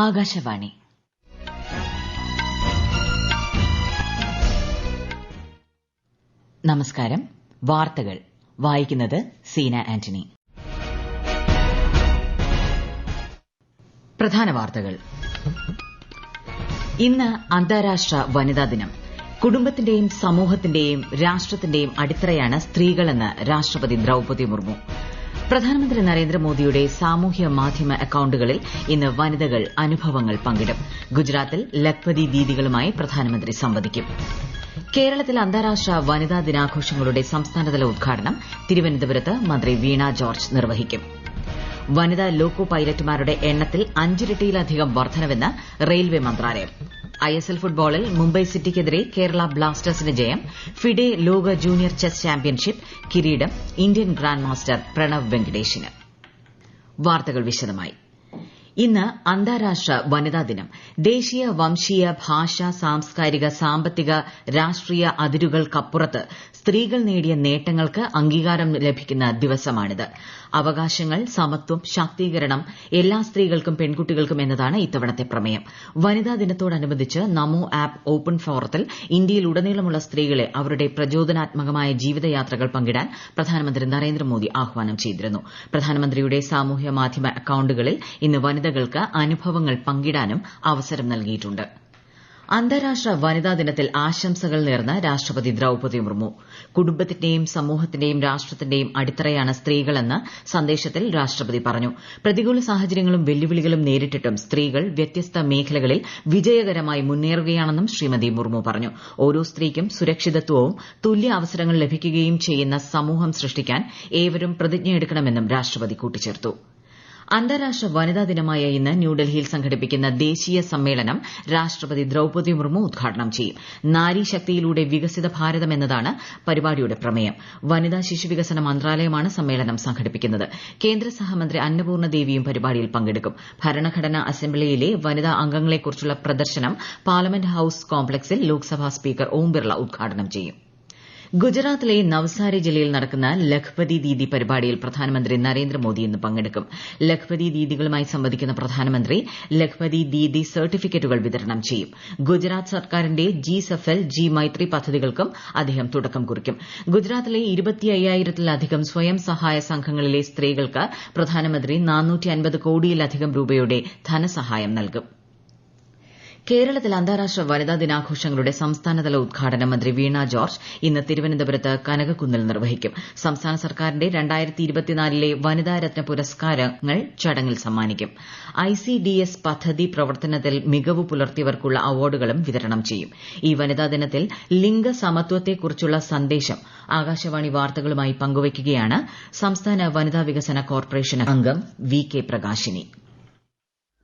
ആകാശവാണി. നമസ്കാരം. വാർത്തകൾ വായിക്കുന്നത് സീന ആന്റണി. പ്രധാന വാർത്തകൾ. ഇന്ന് അന്താരാഷ്ട്ര വനിതാ ദിനം. കുടുംബത്തിന്റെയും സമൂഹത്തിന്റെയും രാഷ്ട്രത്തിന്റെയും അടിത്തറയാണ് സ്ത്രീകളെന്ന് രാഷ്ട്രപതി ദ്രൌപദി മുർമു. പ്രധാനമന്ത്രി നരേന്ദ്രമോദിയുടെ സാമൂഹ്യ മാധ്യമ അക്കൌണ്ടുകളിൽ ഇന്ന് വനിതകൾ അനുഭവങ്ങൾ പങ്കിടും. ഗുജറാത്തിൽ ലഖ്പതി ദീദികളുമായി പ്രധാനമന്ത്രി സംവദിക്കും. കേരളത്തിൽ അന്താരാഷ്ട്ര വനിതാ ദിനാഘോഷങ്ങളുടെ സംസ്ഥാനതല ഉദ്ഘാടനം തിരുവനന്തപുരത്ത് മന്ത്രി വീണ ജോർജ് നിർവഹിക്കും. വനിതാ ലോക്കോ പൈലറ്റുമാരുടെ എണ്ണത്തിൽ 5 ഇരട്ടിയിലധികം വർധനവെന്ന് റെയിൽവേ മന്ത്രാലയം. ഐഎസ്എൽ ഫുട്ബോളിൽ മുംബൈ സിറ്റിക്കെതിരെ കേരള ബ്ലാസ്റ്റേഴ്സിന് ജയം. ഫിഡെ ലോക ജൂനിയർ ചെസ് ചാമ്പ്യൻഷിപ്പ് കിരീടം ഇന്ത്യൻ ഗ്രാൻഡ് മാസ്റ്റർ പ്രണവ് വെങ്കടേഷിന്. വാർത്തകൾ വിശദമായി. ഇന്ന് അന്താരാഷ്ട്ര വനിതാ ദിനം. ദേശീയ, വംശീയ, ഭാഷ, സാംസ്കാരിക, സാമ്പത്തിക, രാഷ്ട്രീയ അതിരുകൾക്കപ്പുറത്ത് സ്ത്രീകൾ നേടിയ നേട്ടങ്ങൾക്ക് അംഗീകാരം ലഭിക്കുന്ന ദിവസമാണിത്. അവകാശങ്ങൾ, സമത്വം, ശാക്തീകരണം എല്ലാ സ്ത്രീകൾക്കും പെൺകുട്ടികൾക്കും എന്നതാണ് ഇത്തവണത്തെ പ്രമേയം. വനിതാ ദിനത്തോടനുബന്ധിച്ച് നമോ ആപ്പ് ഓപ്പൺ ഫോറത്തിൽ ഇന്ത്യയിലുടനീളമുള്ള സ്ത്രീകളെ അവരുടെ പ്രചോദനാത്മകമായ ജീവിതയാത്രകൾ പങ്കിടാൻ പ്രധാനമന്ത്രി നരേന്ദ്രമോദി ആഹ്വാനം ചെയ്തിരുന്നു. പ്രധാനമന്ത്രിയുടെ സാമൂഹ്യ മാധ്യമ അക്കൌണ്ടുകളിൽ ഇന്ന് വനിതകൾക്ക് അനുഭവങ്ങൾ പങ്കിടാനും അവസരം നൽകിയിട്ടുണ്ട്. അന്താരാഷ്ട്ര വനിതാ ദിനത്തിൽ ആശംസകൾ നേർന്ന് രാഷ്ട്രപതി ദ്രൌപദി മുർമു. കുടുംബത്തിന്റെയും സമൂഹത്തിന്റെയും രാഷ്ട്രത്തിന്റെയും അടിത്തറയാണ് സ്ത്രീകളെന്ന് സന്ദേശത്തിൽ രാഷ്ട്രപതി പറഞ്ഞു. പ്രതികൂല സാഹചര്യങ്ങളും വെല്ലുവിളികളും നേരിട്ടിട്ടും സ്ത്രീകൾ വ്യത്യസ്ത മേഖലകളിൽ വിജയകരമായി മുന്നേറുകയാണെന്നും ശ്രീമതി മുർമു പറഞ്ഞു. ഓരോ സ്ത്രീക്കും സുരക്ഷിതത്വവും തുല്യ അവസരങ്ങൾ ലഭിക്കുകയും ചെയ്യുന്ന സമൂഹം സൃഷ്ടിക്കാൻ ഏവരും പ്രതിജ്ഞയെടുക്കണമെന്നും രാഷ്ട്രപതി കൂട്ടിച്ചേർത്തു. അന്താരാഷ്ട്ര വനിതാ ദിനമായ ഇന്ന് ന്യൂഡൽഹിയിൽ സംഘടിപ്പിക്കുന്ന ദേശീയ സമ്മേളനം രാഷ്ട്രപതി ദ്രൌപദി മുർമു ഉദ്ഘാടനം ചെയ്യും. നാരീശക്തിയിലൂടെ വികസിത ഭാരതം എന്നതാണ് പരിപാടിയുടെ പ്രമേയം. വനിതാ ശിശുവികസന മന്ത്രാലയമാണ് സമ്മേളനം സംഘടിപ്പിക്കുന്നത്. കേന്ദ്ര സഹമന്ത്രി അന്നപൂർണ ദേവിയും പരിപാടിയിൽ പങ്കെടുക്കും. ഭരണഘടനാ അസംബ്ലിയിലെ വനിതാ അംഗങ്ങളെക്കുറിച്ചുള്ള പ്രദർശനം പാർലമെന്റ് ഹൌസ് കോംപ്ലക്സിൽ ലോക്സഭാ സ്പീക്കർ ഓം ബിർള ഉദ്ഘാടനം ചെയ്യും. ഗുജറാത്തിലെ നവ്സാരി ജില്ലയിൽ നടക്കുന്ന ലഖ്പതി ദീദി പരിപാടിയിൽ പ്രധാനമന്ത്രി നരേന്ദ്രമോദി ഇന്ന് പങ്കെടുക്കും. ലഖ്പതി ദീദികളുമായി സംവദിക്കുന്ന പ്രധാനമന്ത്രി ലഖ്പതി ദീദി സർട്ടിഫിക്കറ്റുകൾ വിതരണം ചെയ്യും. ഗുജറാത്ത് സർക്കാരിന്റെ ജി സഫൽ, ജി മൈത്രി പദ്ധതികൾക്കും അദ്ദേഹം തുടക്കം കുറിക്കും. ഗുജറാത്തിലെ 25,000-ത്തിലധികം സ്വയം സഹായ സംഘങ്ങളിലെ സ്ത്രീകൾക്ക് പ്രധാനമന്ത്രി 450 കോടിയിലധികം രൂപയുടെ ധനസഹായം നൽകും. കേരളത്തിൽ അന്താരാഷ്ട്ര വനിതാ ദിനാഘോഷങ്ങളുടെ സംസ്ഥാനതല ഉദ്ഘാടനം മന്ത്രി വീണ ജോർജ് ഇന്ന് തിരുവനന്തപുരത്ത് കനകക്കുന്നിൽ നിർവഹിക്കും. സംസ്ഥാന സർക്കാരിന്റെ 2024 വനിതാരത്ന പുരസ്കാരങ്ങൾ ചടങ്ങിൽ സമ്മാനിക്കും. ICDS പദ്ധതി പ്രവർത്തനത്തിൽ മികവ് പുലർത്തിയവർക്കുള്ള അവാർഡുകളും വിതരണം ചെയ്യും. ഈ വനിതാ ദിനത്തിൽ ലിംഗസമത്വത്തെക്കുറിച്ചുള്ള സന്ദേശം ആകാശവാണി വാർത്തകളുമായി പങ്കുവയ്ക്കുകയാണ് സംസ്ഥാന വനിതാ വികസന കോർപ്പറേഷൻ അംഗം VK പ്രകാശിനി.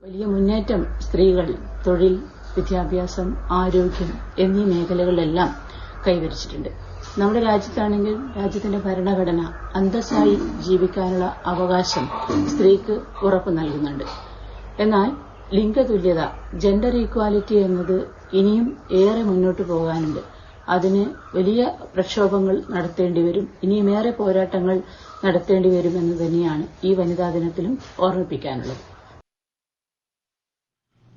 വലിയ മുന്നേറ്റം സ്ത്രീകൾ തൊഴിൽ, വിദ്യാഭ്യാസം, ആരോഗ്യം എന്നീ മേഖലകളിലെല്ലാം കൈവരിച്ചിട്ടുണ്ട്. നമ്മുടെ രാജ്യത്താണെങ്കിൽ രാജ്യത്തിന്റെ ഭരണഘടന അന്തസ്സായി ജീവിക്കാനുള്ള അവകാശം സ്ത്രീക്ക് ഉറപ്പു നൽകുന്നുണ്ട്. എന്നാൽ ലിംഗതുല്യത, ജെൻഡർ ഈക്വാലിറ്റി എന്നത് ഇനിയും ഏറെ മുന്നോട്ട് പോകാനുണ്ട്. അതിന് വലിയ പ്രക്ഷോഭങ്ങൾ നടത്തേണ്ടി വരും. ഇനിയും ഏറെ പോരാട്ടങ്ങൾ നടത്തേണ്ടി വരുമെന്ന് തന്നെയാണ് ഈ വനിതാ ദിനത്തിലും ഓർമ്മിപ്പിക്കാനുള്ളത്.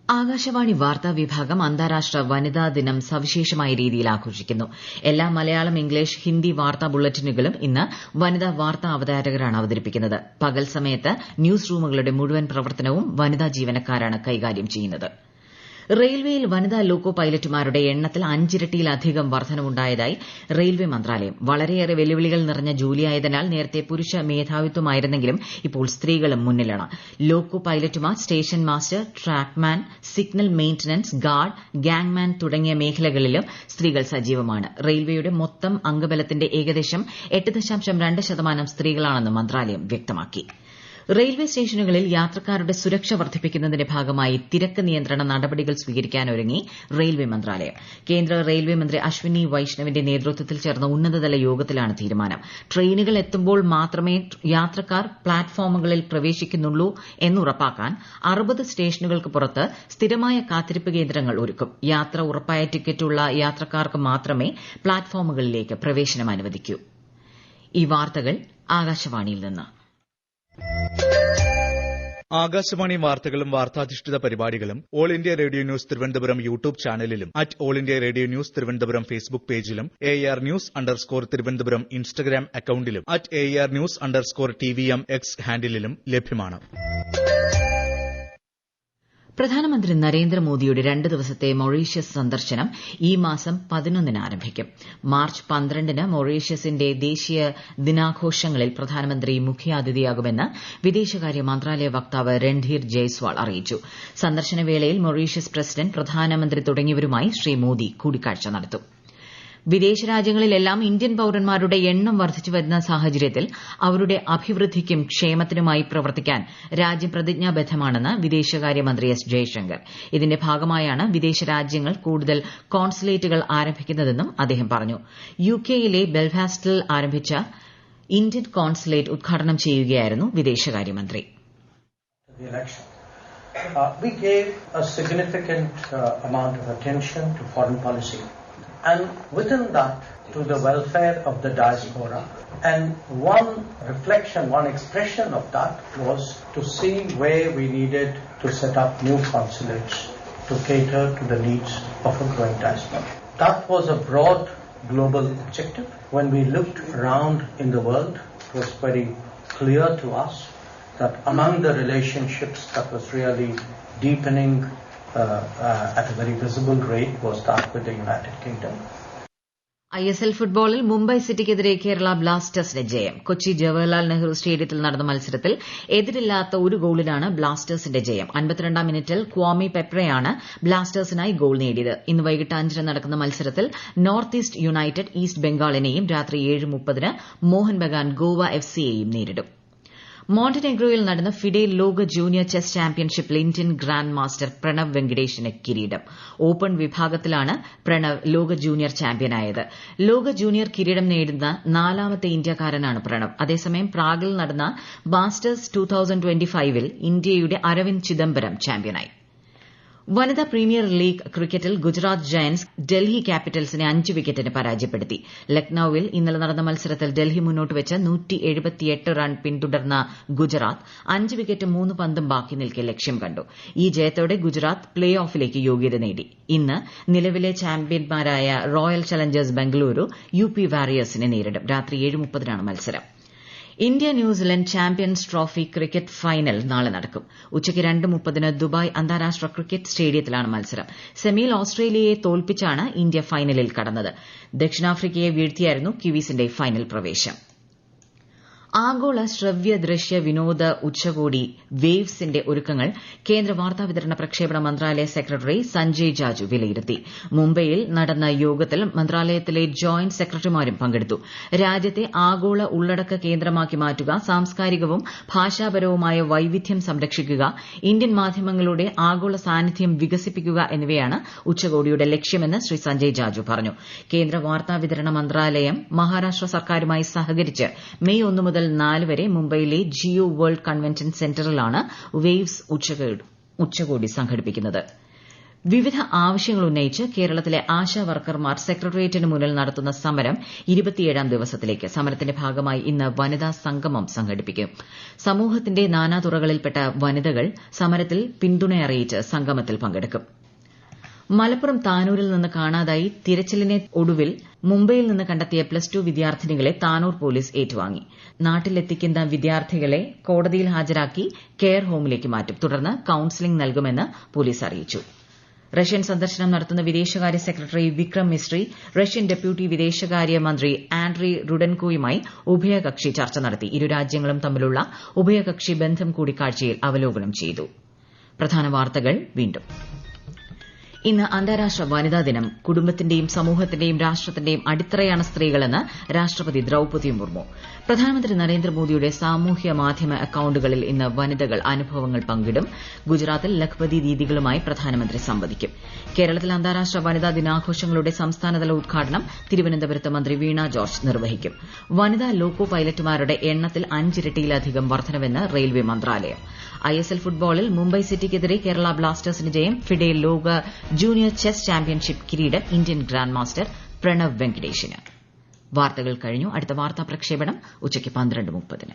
ആകാശവാണി വാർത്താ വിഭാഗം അന്താരാഷ്ട്ര വനിതാ ദിനം സവിശേഷമായ രീതിയിൽ ആഘോഷിക്കുന്നു. എല്ലാ മലയാളം, ഇംഗ്ലീഷ്, ഹിന്ദി വാർത്താ ബുള്ളറ്റിനുകളും ഇന്ന് വനിതാ വാർത്താ അവതാരകരാണ് അവതരിപ്പിക്കുന്നത്. പകൽ സമയത്ത് ന്യൂസ് റൂമുകളുടെ മുഴുവൻ പ്രവർത്തനവും വനിതാ ജീവനക്കാരാണ് കൈകാര്യം ചെയ്യുന്നത്. റെയിൽവേയിൽ വനിതാ ലോക്കോ പൈലറ്റുമാരുടെ എണ്ണത്തിൽ 5 ഇരട്ടിയിലധികം വർധനവുണ്ടായതായി റെയിൽവേ മന്ത്രാലയം. വളരെയേറെ വെല്ലുവിളികൾ നിറഞ്ഞ ജോലിയായതിനാൽ നേരത്തെ പുരുഷ മേധാവിത്വമായിരുന്നെങ്കിലും ഇപ്പോൾ സ്ത്രീകളും മുന്നിലാണ്. ലോക്കോ പൈലറ്റുമാർ, station master, trackman, signal maintenance, guard, gangman തുടങ്ങിയ മേഖലകളിലും സ്ത്രീകൾ സജീവമാണ്. റെയിൽവേയുടെ മൊത്തം അംഗബലത്തിന്റെ ഏകദേശം 8.2% സ്ത്രീകളാണെന്ന് മന്ത്രാലയം വ്യക്തമാക്കി. റെയിൽവേ സ്റ്റേഷനുകളിൽ യാത്രക്കാരുടെ സുരക്ഷ വർദ്ധിപ്പിക്കുന്നതിന്റെ ഭാഗമായി തിരക്ക് നിയന്ത്രണ നടപടികൾ സ്വീകരിക്കാനൊരുങ്ങി റെയിൽവേ മന്ത്രാലയം. കേന്ദ്ര റെയിൽവേ മന്ത്രി അശ്വിനി വൈഷ്ണവിന്റെ നേതൃത്വത്തിൽ ചേർന്ന ഉന്നതതല യോഗത്തിലാണ് തീരുമാനം. ട്രെയിനുകൾ എത്തുമ്പോൾ മാത്രമേ യാത്രക്കാർ പ്ലാറ്റ്ഫോമുകളിൽ പ്രവേശിക്കുന്നുള്ളൂ എന്നുറപ്പാക്കാൻ 60 സ്റ്റേഷനുകൾക്ക് പുറത്ത് സ്ഥിരമായ കാത്തിരിപ്പ് കേന്ദ്രങ്ങൾ ഒരുക്കും. യാത്ര ഉറപ്പായ ടിക്കറ്റുള്ള യാത്രക്കാർക്ക് മാത്രമേ പ്ലാറ്റ്ഫോമുകളിലേക്ക് പ്രവേശനം അനുവദിക്കൂ. ഈ വാർത്തകൾ ആകാശവാണിയിൽ നിന്ന്. ആകാശവാണി വാർത്തകളും വാർത്താധിഷ്ഠിത പരിപാടികളും All India Radio News Thiruvananthapuram YouTube ചാനലിലും @All India Radio News Thiruvananthapuram Facebook പേജിലും AR News_ തിരുവനന്തപുരം ഇൻസ്റ്റഗ്രാം അക്കൌണ്ടിലും @AR News_TVM X ഹാൻഡിലും ലഭ്യമാണ്. പ്രധാനമന്ത്രി നരേന്ദ്രമോദിയുടെ 2 ദിവസത്തെ മൊറീഷ്യസ് സന്ദർശനം ഈ മാസം 11-ന് ആരംഭിക്കും. മാർച്ച് 12-ന് മൊറീഷ്യസിന്റെ ദേശീയ ദിനാഘോഷങ്ങളിൽ പ്രധാനമന്ത്രി മുഖ്യാതിഥിയാകുമെന്ന് വിദേശകാര്യ മന്ത്രാലയ വക്താവ് രൺധീർ ജയ്സ്വാൾ അറിയിച്ചു. സന്ദർശനവേളയിൽ മൊറീഷ്യസ് പ്രസിഡന്റ്, പ്രധാനമന്ത്രി തുടങ്ങിയവരുമായി ശ്രീ മോദി കൂടിക്കാഴ്ച നടത്തും. വിദേശ രാജ്യങ്ങളിലെല്ലാം ഇന്ത്യൻ പൌരന്മാരുടെ എണ്ണം വർദ്ധിച്ചുവരുന്ന സാഹചര്യത്തിൽ അവരുടെ അഭിവൃദ്ധിക്കും ക്ഷേമത്തിനുമായി പ്രവർത്തിക്കാൻ രാജ്യം പ്രതിജ്ഞാബദ്ധമാണെന്ന് വിദേശകാര്യമന്ത്രി എസ് ജയശങ്കർ. ഇതിന്റെ ഭാഗമായാണ് വിദേശ രാജ്യങ്ങൾ കൂടുതൽ കോൺസുലേറ്റുകൾ ആരംഭിക്കുന്നതെന്നും അദ്ദേഹം പറഞ്ഞു. യുകെയിലെ ബെൽഫാസ്റ്റിൽ ആരംഭിച്ച ഇന്ത്യൻ കോൺസുലേറ്റ് ഉദ്ഘാടനം ചെയ്യുകയായിരുന്നു വിദേശകാര്യമന്ത്രി. We gave a significant amount of attention to foreign policy. And within that, to the welfare of the diaspora. And one reflection, one expression of that was to see where we needed to set up new consulates to cater to the needs of a growing diaspora. That was a broad global objective. When we looked around in the world, it was very clear to us that among the relationships that was really deepening at a very visible rate was that with the United Kingdom. ISL ഫുട്ബോളിൽ മുംബൈ സിറ്റിക്കെതിരെ കേരള ബ്ലാസ്റ്റേഴ്സിന് ജയം. കൊച്ചി ജവഹർലാൽ നെഹ്റു സ്റ്റേഡിയത്തിൽ നടന്ന മത്സരത്തിൽ എതിരില്ലാത്ത ഒരു ഗോളിനാണ് ബ്ലാസ്റ്റേഴ്സിന്റെ ജയം. 52-ാം മിനിറ്റിൽ ക്വാമി പെപ്രയാണ് ബ്ലാസ്റ്റേഴ്സിനായി ഗോൾ നേടിയത്. ഇന്ന് വൈകിട്ട് 5-ന് നടക്കുന്ന മത്സരത്തിൽ നോർത്ത് ഈസ്റ്റ് യുണൈറ്റഡ് ഈസ്റ്റ് ബംഗാളിനെയും രാത്രി 7:30-ന് മോഹൻ ബഗാൻ ഗോവ FCയെയും നേരിടും. മോണ്ടനെഗ്രോയിൽ നടന്ന ഫിഡെ ലോക ജൂനിയർ ചെസ് ചാമ്പ്യൻഷിപ്പിൽ ഇന്ത്യൻ ഗ്രാൻഡ് മാസ്റ്റർ പ്രണവ് വെങ്കടേഷിന് കിരീടം. ഓപ്പൺ വിഭാഗത്തിലാണ് പ്രണവ് ലോക ജൂനിയർ ചാമ്പ്യനായത്. ലോക ജൂനിയർ കിരീടം നേടുന്ന 4ാമത്തെ ഇന്ത്യക്കാരനാണ് പ്രണവ്. അതേസമയം പ്രാഗിൽ നടന്ന മാസ്റ്റേഴ്സ് 2025-ൽ ഇന്ത്യയുടെ അരവിന്ദ് ചിദംബരം ചാമ്പ്യനായി. വനിതാ പ്രീമിയർ ലീഗ് ക്രിക്കറ്റിൽ ഗുജറാത്ത് ജയന്റ്സ് ഡൽഹി ക്യാപിറ്റൽസിനെ 5 വിക്കറ്റിന് പരാജയപ്പെടുത്തി. ലക്നൌവിൽ ഇന്നലെ നടന്ന മത്സരത്തിൽ ഡൽഹി മുന്നോട്ട് വെച്ച 178 റൺ പിന്തുടർന്ന ഗുജറാത്ത് 5 വിക്കറ്റും 3 പന്തും ബാക്കി നിൽക്കെ ലക്ഷ്യം കണ്ടു. ഈ ജയത്തോടെ ഗുജറാത്ത് പ്ലേ ഓഫിലേക്ക് യോഗ്യത നേടി. ഇന്ന് നിലവിലെ ചാമ്പ്യന്മാരായ റോയൽ ചലഞ്ചേഴ്സ് ബംഗളൂരു UP വാരിയേഴ്സിനെ നേരിടും. രാത്രി 7:30-നാണ് മത്സരം. India New Zealand champions trophy cricket final നാളെ നടക്കും. ഉച്ചയ്ക്ക് 2:30-ന് ദുബായ് അന്താരാഷ്ട്ര ക്രിക്കറ്റ് സ്റ്റേഡിയത്തിലാണ് മത്സരം. സെമിയിൽ ഓസ്ട്രേലിയയെ തോൽപ്പിച്ചാണ് ഇന്ത്യ ഫൈനലിൽ കടന്നത്. ദക്ഷിണാഫ്രിക്കയെ വീഴ്ത്തിയായിരുന്നു കിവീസിന്റെ ഫൈനൽ പ്രവേശം. ആഗോള ശ്രവ്യ ദൃശ്യ വിനോദ ഉച്ചകോടി വേവ്സിന്റെ ഒരുക്കങ്ങൾ കേന്ദ്ര വാർത്താവിതരണ പ്രക്ഷേപണ മന്ത്രാലയ സെക്രട്ടറി സഞ്ജയ് ജാജു വിലയിരുത്തി. മുംബൈയിൽ നടന്ന യോഗത്തിൽ മന്ത്രാലയത്തിലെ ജോയിന്റ് സെക്രട്ടറിമാരും പങ്കെടുത്തു. രാജ്യത്തെ ആഗോള ഉള്ളടക്ക കേന്ദ്രമാക്കി മാറ്റുക, സാംസ്കാരികവും ഭാഷാപരവുമായ വൈവിധ്യം സംരക്ഷിക്കുക, ഇന്ത്യൻ മാധ്യമങ്ങളുടെ ആഗോള സാന്നിധ്യം വികസിപ്പിക്കുക എന്നിവയാണ് ഉച്ചകോടിയുടെ ലക്ഷ്യമെന്ന് ശ്രീ സഞ്ജയ് ജാജു പറഞ്ഞു. കേന്ദ്ര വാർത്താവിതരണ മന്ത്രാലയം മഹാരാഷ്ട്ര സർക്കാരുമായി സഹകരിച്ച് മെയ് 1 മുതൽ 4 വരെ മുംബൈയിലെ ജിയോ വേൾഡ് കൺവെൻഷൻ സെന്ററിലാണ് വേവ്സ് ഉച്ചകോടി സംഘടിപ്പിക്കുന്നത്. വിവിധ ആവശ്യങ്ങൾ ഉന്നയിച്ച് കേരളത്തിലെ ആശാ വർക്കർമാർ സെക്രട്ടേറിയറ്റിന് മുന്നിൽ നടത്തുന്ന സമരം 27-ാം ദിവസത്തിലേക്ക്. സമരത്തിന്റെ ഭാഗമായി ഇന്ന് വനിതാ സംഗമം സംഘടിപ്പിക്കും. സമൂഹത്തിന്റെ നാനാതുറകളിൽപ്പെട്ട വനിതകൾ സമരത്തിൽ പിന്തുണയറിയിച്ച് സംഗമത്തിൽ പങ്കെടുക്കും. മലപ്പുറം താനൂരിൽ നിന്ന് കാണാതായി തിരച്ചിലിനെ ഒടുവിൽ മുംബൈയിൽ നിന്ന് കണ്ടെത്തിയ +2 വിദ്യാർത്ഥിനികളെ താനൂർ പോലീസ് ഏറ്റുവാങ്ങി. നാട്ടിലെത്തിക്കുന്ന വിദ്യാർത്ഥികളെ കോടതിയിൽ ഹാജരാക്കി കെയർ ഹോമിലേക്ക് മാറ്റും. തുടർന്ന് കൌൺസിലിംഗ് നൽകുമെന്ന് പോലീസ് അറിയിച്ചു. റഷ്യൻ സന്ദർശനം നടത്തുന്ന വിദേശകാര്യ secretary Vikram Misri Russian deputy വിദേശകാര്യ മന്ത്രി ആൻഡ്രി റുഡൻകോയുമായി ഉഭയകക്ഷി ചർച്ച നടത്തി. ഇരു രാജ്യങ്ങളും തമ്മിലുള്ള ഉഭയകക്ഷി ബന്ധം കൂടിക്കാഴ്ചയിൽ അവലോകനം ചെയ്തു. പ്രധാന വാർത്തകൾ വീണ്ടും. ഇന്ന് അന്താരാഷ്ട്ര വനിതാ ദിനം. കുടുംബത്തിന്റെയും സമൂഹത്തിന്റെയും രാഷ്ട്രത്തിന്റെയും അടിത്തറയാണ് സ്ത്രീകളെന്ന് രാഷ്ട്രപതി ദ്രൌപദി മുർമു. പ്രധാനമന്ത്രി നരേന്ദ്രമോദിയുടെ സാമൂഹ്യ മാധ്യമ അക്കൌണ്ടുകളിൽ ഇന്ന് വനിതകൾ അനുഭവങ്ങൾ പങ്കിടും. ഗുജറാത്തിൽ ലഖ്പതി ദീദികളുമായി പ്രധാനമന്ത്രി സംവദിക്കും. കേരളത്തിൽ അന്താരാഷ്ട്ര വനിതാ ദിനാഘോഷങ്ങളുടെ സംസ്ഥാനതല ഉദ്ഘാടനം തിരുവനന്തപുരത്ത് മന്ത്രി വീണ ജോർജ് നിർവഹിക്കും. വനിതാ ലോക്കോ പൈലറ്റുമാരുടെ എണ്ണത്തിൽ 5 ഇരട്ടിയിലധികം വർധനവെന്ന് റെയിൽവേ മന്ത്രാലയം. ISL ഫുട്ബോളിൽ മുംബൈ സിറ്റിക്കെതിരെ കേരള ബ്ലാസ്റ്റേഴ്സിന് ജയം. ഫിഡെ ലോക ജൂനിയർ ചെസ് ചാമ്പ്യൻഷിപ്പ് കിരീടം ഇന്ത്യൻ ഗ്രാൻഡ് മാസ്റ്റർ പ്രണവ് വെങ്കടേഷിന്. വാർത്തകൾ കഴിഞ്ഞു. അടുത്ത വാർത്താ പ്രക്ഷേപണം ഉച്ചയ്ക്ക് 12:30-ന്.